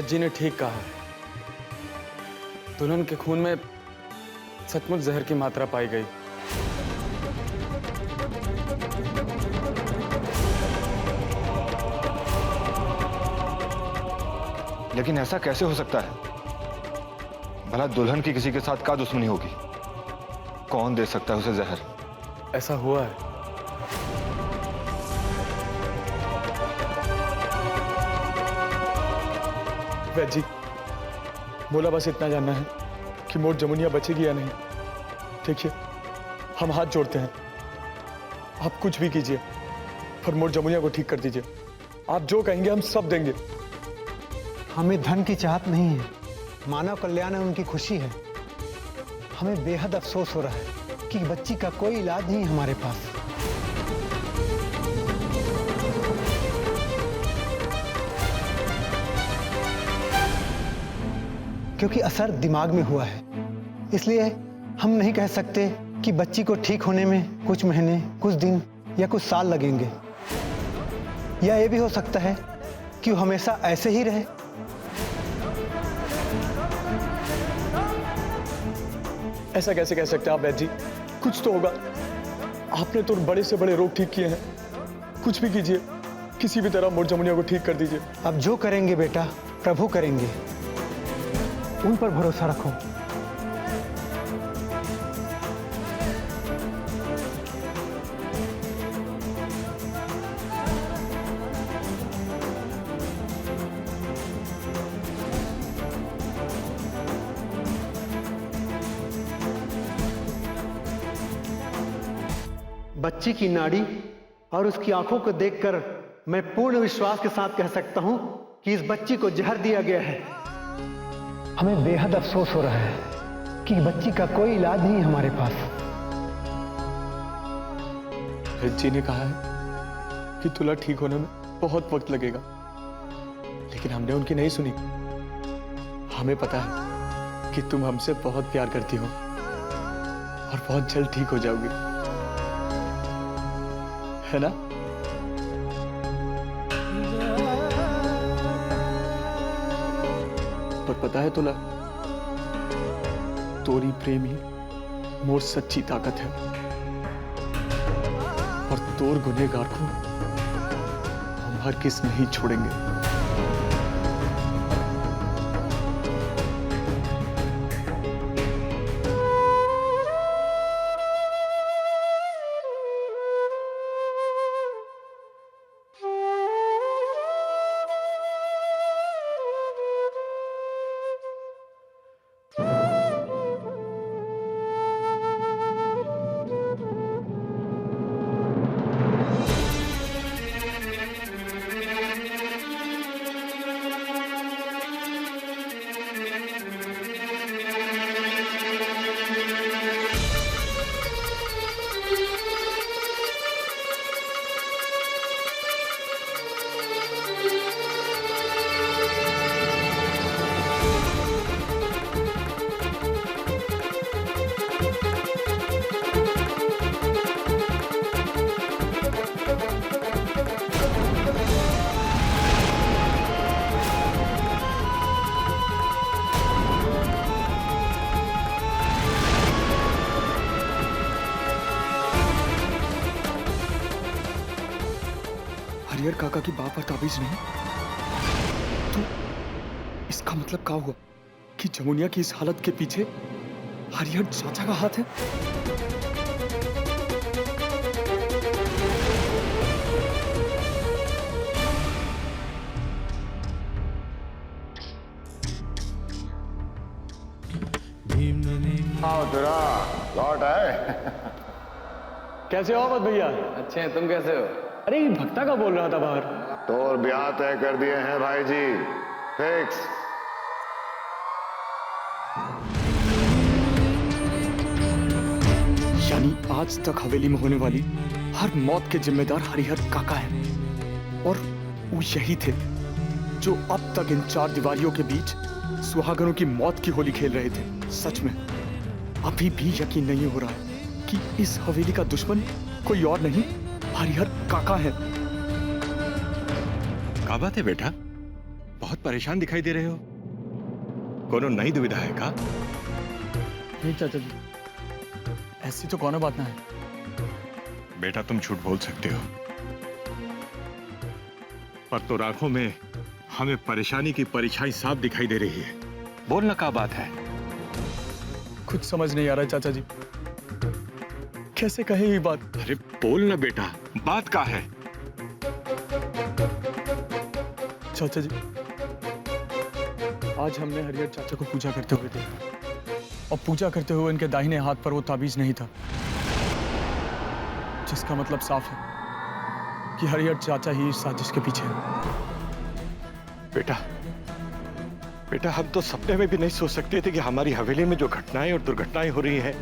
वैद्य जी ने ठीक कहा है। दुल्हन के खून में सचमुच जहर की मात्रा पाई गई। लेकिन ऐसा कैसे हो सकता है? भला दुल्हन की किसी के साथ क्या दुश्मनी होगी? कौन दे सकता है उसे जहर? ऐसा हुआ है। वैद्य जी, बोला बस इतना जानना है कि मोट जमुनिया बचेगी या नहीं। देखिए, हम हाथ जोड़ते हैं, आप कुछ भी कीजिए पर मोट जमुनिया को ठीक कर दीजिए। आप जो कहेंगे हम सब देंगे। हमें धन की चाहत नहीं है, मानव कल्याण है, उनकी खुशी है। हमें बेहद अफसोस हो रहा है कि बच्ची का कोई इलाज नहीं हमारे पास। क्योंकि असर दिमाग में हुआ है, इसलिए हम नहीं कह सकते कि बच्ची को ठीक होने में कुछ महीने, कुछ दिन या कुछ साल लगेंगे। या ये भी हो सकता है कि वो हमेशा ऐसे ही रहे। ऐसा कैसे कह सकते हैं आप वैद्य जी? कुछ तो होगा। आपने तो बड़े से बड़े रोग ठीक किए हैं। कुछ भी कीजिए, किसी भी तरह मोट जमुनिया को ठीक कर दीजिए। अब जो करेंगे बेटा, प्रभु करेंगे, उन पर भरोसा रखो। बच्ची की नाड़ी और उसकी आंखों को देखकर मैं पूर्ण विश्वास के साथ कह सकता हूं कि इस बच्ची को जहर दिया गया है। हमें बेहद अफसोस हो रहा है कि बच्ची का कोई इलाज नहीं है हमारे पास। वैद्य जी ने कहा है कि तुला ठीक होने में बहुत वक्त लगेगा, लेकिन हमने उनकी नहीं सुनी। हमें पता है कि तुम हमसे बहुत प्यार करती हो और बहुत जल्द ठीक हो जाओगी, है ना? पर पता है तुला, तोरी प्रेम ही मोर सच्ची ताकत है और तोर गुनहगार को हम हर किस नहीं छोड़ेंगे। हरिहर काका की बात पर ताबीज नहीं, तो इसका मतलब क्या हुआ कि जमुनिया की इस हालत के पीछे हरिहर चाचा का हाथ है? आओ तेरा लौट आए। कैसे हो अवध भैया? अच्छे हैं, तुम कैसे हो? अरे ये भक्ता का बोल रहा था बाहर। तो और ब्याह तय कर दिए हैं भाई जी, फिक्स। यानी आज तक हवेली में होने वाली हर मौत के जिम्मेदार हरिहर काका हैं, और वो यही थे जो अब तक इन चार दीवारियों के बीच सुहागनों की मौत की होली खेल रहे थे। सच में अभी भी यकीन नहीं हो रहा है कि इस हवेली का दुश्मन कोई और नहीं, हरिहर काका है। क्या बात है बेटा? बहुत परेशान दिखाई दे रहे हो। कोनो नई दुविधा है का? नहीं चाचा जी, ऐसी तो कौन बात ना है। बेटा तुम झूठ बोल सकते हो, पर तो आंखों में हमें परेशानी की परछाई साफ दिखाई दे रही है। बोलना क्या बात है? कुछ समझ नहीं आ रहा है चाचा जी, कैसे कहे ये बात। अरे बोल ना बेटा, बात क्या है? चाचा जी, आज हमने हरिहर चाचा को पूजा करते हुए देखा, और पूजा करते हुए उनके दाहिने हाथ पर वो ताबीज नहीं था, जिसका मतलब साफ है कि हरिहर चाचा ही इस साजिश के पीछे है। बेटा बेटा, हम तो सपने में भी नहीं सोच सकते थे कि हमारी हवेली में जो घटनाएं और दुर्घटनाएं हो रही हैं,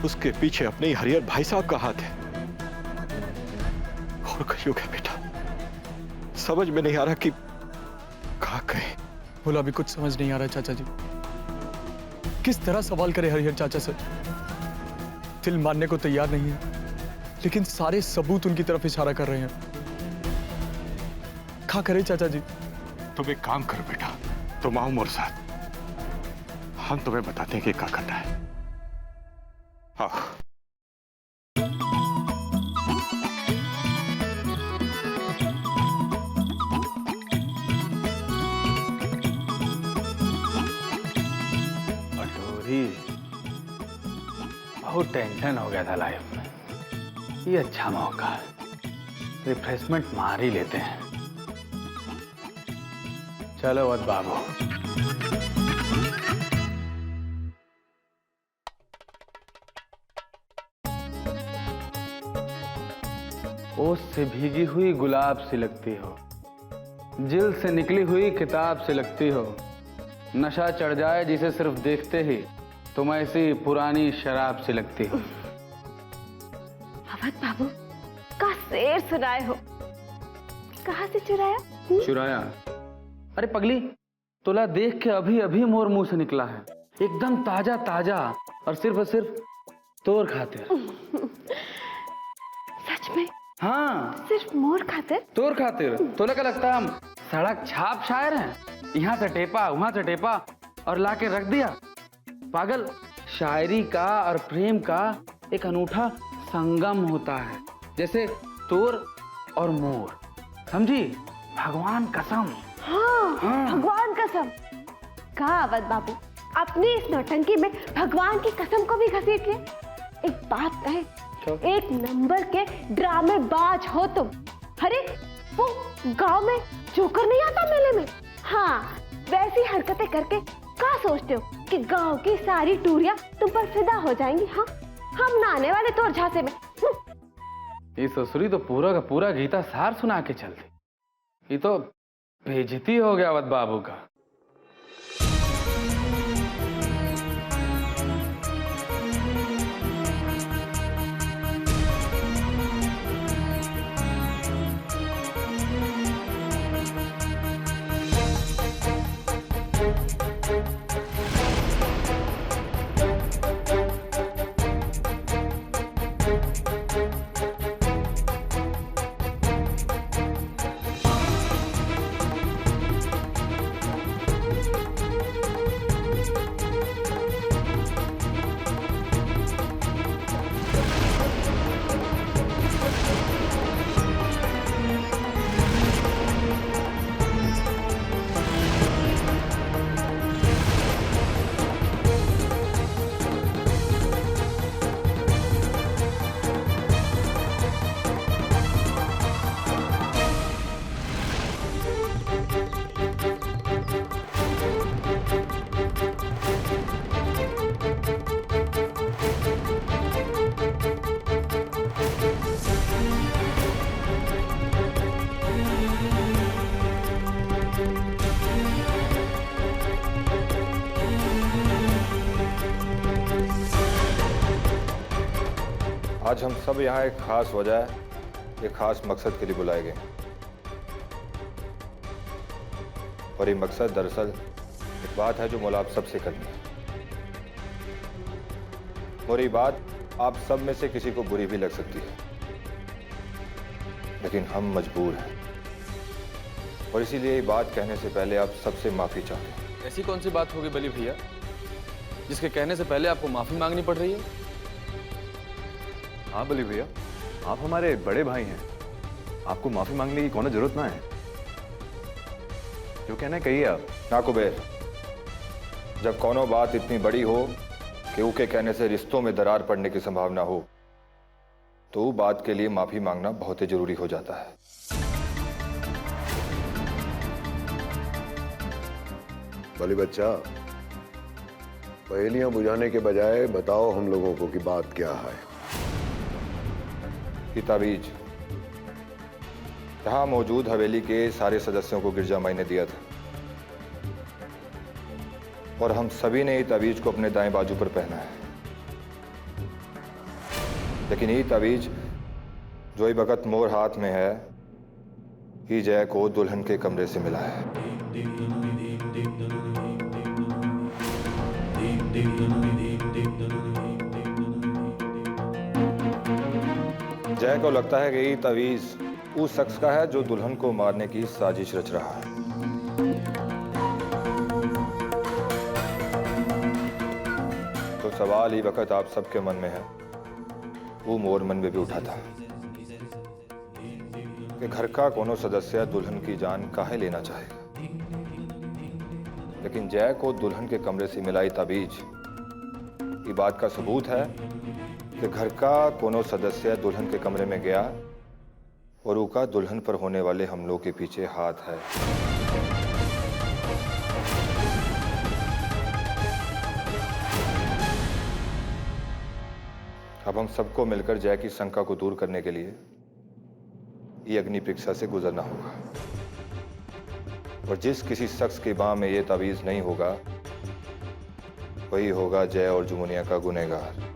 उसके पीछे अपने ही हरिहर भाई साहब का हाथ है। और कलयुग है बेटा, समझ में नहीं आ रहा कि क्या कहें। बोला अभी कुछ समझ नहीं आ रहा है चाचा जी, किस तरह सवाल करे हरिहर चाचा से। दिल मानने को तैयार नहीं है, लेकिन सारे सबूत उनकी तरफ इशारा कर रहे हैं। क्या करे चाचा जी? तुम एक काम करो बेटा, तुम आओ मेरे साथ, हम तुम्हें बताते हैं कि क्या करना है। आओ। अटोरी, बहुत टेंशन हो गया था लाइफ में। ये अच्छा मौका है, रिफ्रेशमेंट मार ही लेते हैं। चलो वत बाबू। ओस से भीगी हुई गुलाब सी लगती हो, जिल से निकली हुई किताब से लगती हो। नशा चढ़ जाए जिसे सिर्फ देखते ही, तुम ऐसी पुरानी शराब सी लगती हो। अवध बाबू का शेर सुनाए हो, कहाँ से चुराया? चुराया? अरे पगली, तोला देख के अभी अभी मोर मुंह से निकला है, एकदम ताजा ताजा, और सिर्फ तोर खातिर। सच में? हाँ, सिर्फ मोर खातिर? तोर खातिर। तोला क्या लगता है हम सड़क छाप शायर हैं? यहाँ से टेपा वहां से टेपा और लाके रख दिया। पागल, शायरी का और प्रेम का एक अनूठा संगम होता है, जैसे तोर और मोर। समझी? भगवान कसम। हाँ, हाँ। भगवान कसम। कहा अवध बाबू, अपनी इस नौटंकी में भगवान की कसम को भी घसीटिए। एक बात कहे, एक नंबर के ड्रामेबाज हो तुम। अरे वो गांव में जोकर नहीं आता मेले में? हाँ, वैसी हरकतें करके क्या सोचते हो कि गांव की सारी टूरियां तुम पर फिदा हो जाएंगी? हाँ, हम ना आने वाले तोर झांसे में। ये ससुरी तो पूरा का पूरा गीता सार सुना के चलती। ये तो बेइज्जती हो गया अवध बाबू का। आज हम सब यहाँ एक खास वजह, एक खास मकसद के लिए बुलाए गए, और ये मकसद दरअसल एक बात है जो मुझे आप सबसे करनी है। और ये बात आप सब में से किसी को बुरी भी लग सकती है, लेकिन हम मजबूर हैं। और इसीलिए ये बात कहने से पहले आप सबसे माफी चाहते हैं। ऐसी कौन सी बात होगी बली भैया जिसके कहने से पहले आपको माफी मांगनी पड़ रही है? हाँ बली भैया, आप हमारे बड़े भाई हैं, आपको माफी मांगने की कौन जरूरत ना है। जो कहना है कहिए आप। ना कुबेर, जब कोनो बात इतनी बड़ी हो कि उसके कहने से रिश्तों में दरार पड़ने की संभावना हो, तो बात के लिए माफी मांगना बहुत ही जरूरी हो जाता है। बली बच्चा, पहेलियां बुझाने के बजाय बताओ हम लोगों को कि बात क्या है। कि ताबीज यहां मौजूद हवेली के सारे सदस्यों को गिरजा माई ने दिया था और हम सभी ने ये ताबीज को अपने दाएं बाजू पर पहना है। लेकिन ये ताबीज जो ये वक्त मोर हाथ में है, ये जय को दुल्हन के कमरे से मिला है। जय को लगता है कि ये तावीज उस शख्स का है जो दुल्हन को मारने की साजिश रच रहा है। तो सवाल ही वक्त आप सबके मन में है, वो मोर मन में भी उठा था कि घर का कोनो सदस्य दुल्हन की जान काहे लेना चाहेगा। लेकिन जय को दुल्हन के कमरे से मिलाई ताबीज ये बात का सबूत है कि घर का कोनो सदस्य दुल्हन के कमरे में गया और उसका दुल्हन पर होने वाले हमलों के पीछे हाथ है। अब हम सबको मिलकर जय की शंका को दूर करने के लिए ये अग्नि परीक्षा से गुजरना होगा और जिस किसी शख्स की बाह में ये तावीज नहीं होगा वही होगा जय और जुमुनिया का गुनहगार।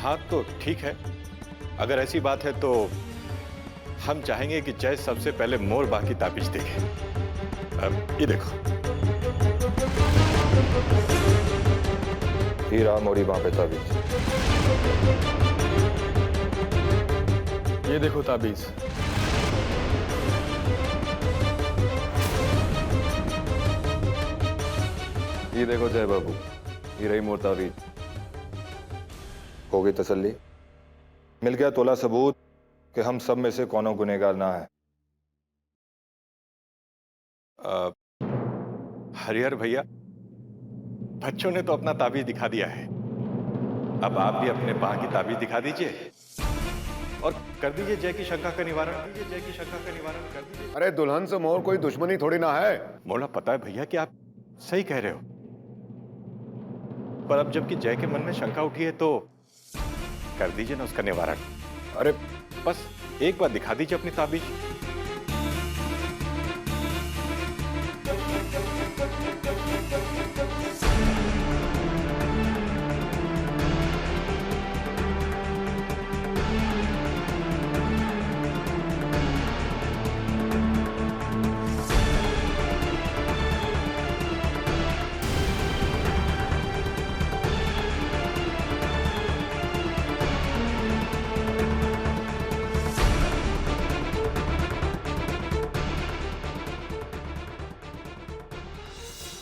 हाँ तो ठीक है, अगर ऐसी बात है तो हम चाहेंगे कि जय सबसे पहले मोर बाह की ताबीज देखे। ये देखो, हीरा मोरी बाह पे ताबीज। ये देखो ताबीज। ये देखो जय बाबू, ये रही मोर ताबीज। हो गई तसल्ली? मिल गया तोला सबूत कि हम सब में से कौनो गुनहगार ना है। हरिहर भैया, बच्चों ने तो अपना ताबीज दिखा दिया है, अब आप भी अपने बाह की ताबीज दिखा दीजिए और कर दीजिए जय की शंका का निवारण। जय की शंका का निवारण कर दीजिए। अरे दुल्हन से मोर कोई दुश्मनी थोड़ी ना है। मौला, पता है भैया कि आप सही कह रहे हो, पर अब जबकि जय के मन में शंका उठी है तो कर दीजिए ना उसका निवारण। अरे बस एक बार दिखा दीजिए अपनी ताबीज।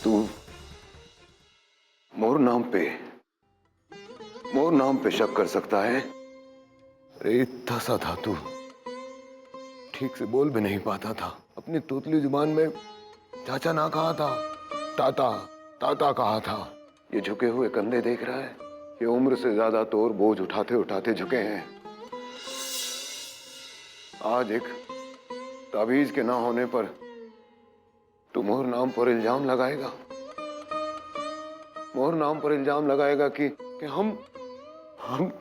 तू मोर नाम पे शक कर सकता है? अरे इतना सा था तू, ठीक से बोल भी नहीं पाता था। अपनी तोतली जुबान में चाचा ना कहा था, ताता ताता कहा था। ये झुके हुए कंधे देख रहा है? ये उम्र से ज्यादा तोर बोझ उठाते उठाते झुके हैं। आज एक ताबीज के ना होने पर तू मोर नाम पर इल्जाम लगाएगा? मोर नाम पर इल्जाम लगाएगा कि हम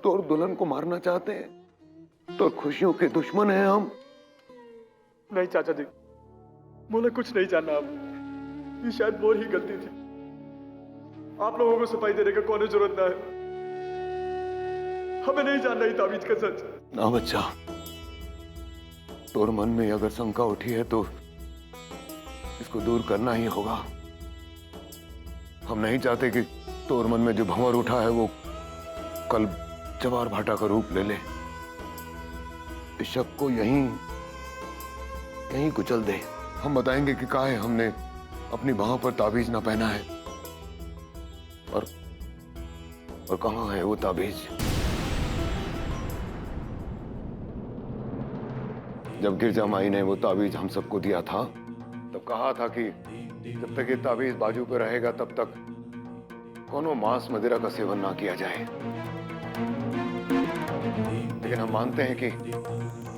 तो दुल्हन को मारना चाहते हैं, तो खुशियों के दुश्मन हैं हम। नहीं चाचा जी, मुझे कुछ नहीं जानना। अब ये शायद मोर ही गलती थी। आप लोगों को सफाई देने का कोई जरूरत ना है। हमें नहीं जानना ही ताबीज का सच। ना बच्चा, तोर मन में अगर शंका उठी है तो इसको दूर करना ही होगा। हम नहीं चाहते कि तोर मन में जो भंवर उठा है वो कल जवार भाटा का रूप ले ले, इस शक को यहीं कुचल दे। हम बताएंगे कि काहे हमने अपनी बाहों पर ताबीज ना पहना है और कहां है वो ताबीज। जब गिरजा माई ने वो ताबीज हम सबको दिया था तब कहा था कि जब तक ये ताबीज बाजू पे रहेगा तब तक कोनो मांस मदिरा का सेवन ना किया जाए। लेकिन हम मानते हैं कि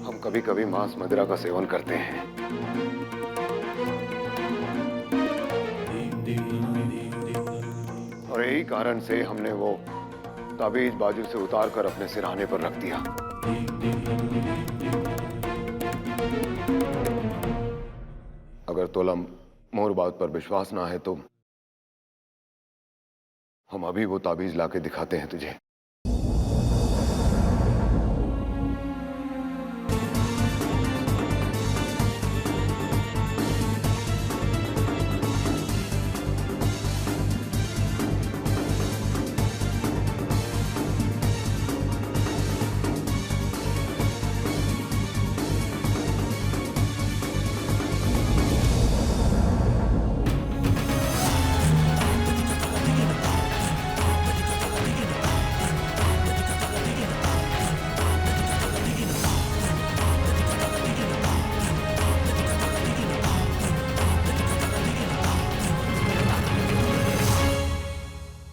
हम कभी कभी मांस मदिरा का सेवन करते हैं। और यही कारण से हमने वो ताबीज बाजू से उतार कर अपने सिरहाने पर रख दिया। अगर तोलम मोर बात पर विश्वास ना है तो हम अभी वो ताबीज लाके दिखाते हैं तुझे।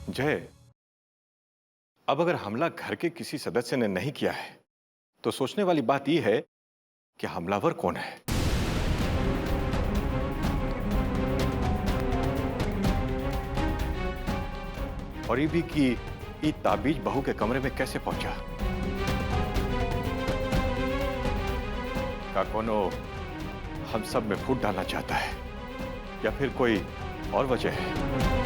जय, अब अगर हमला घर के किसी सदस्य ने नहीं किया है तो सोचने वाली बात यह है कि हमलावर कौन है। और ये भी कि ये ताबीज बहू के कमरे में कैसे पहुंचा। का कोनो हम सब में फूट डालना चाहता है या फिर कोई और वजह है।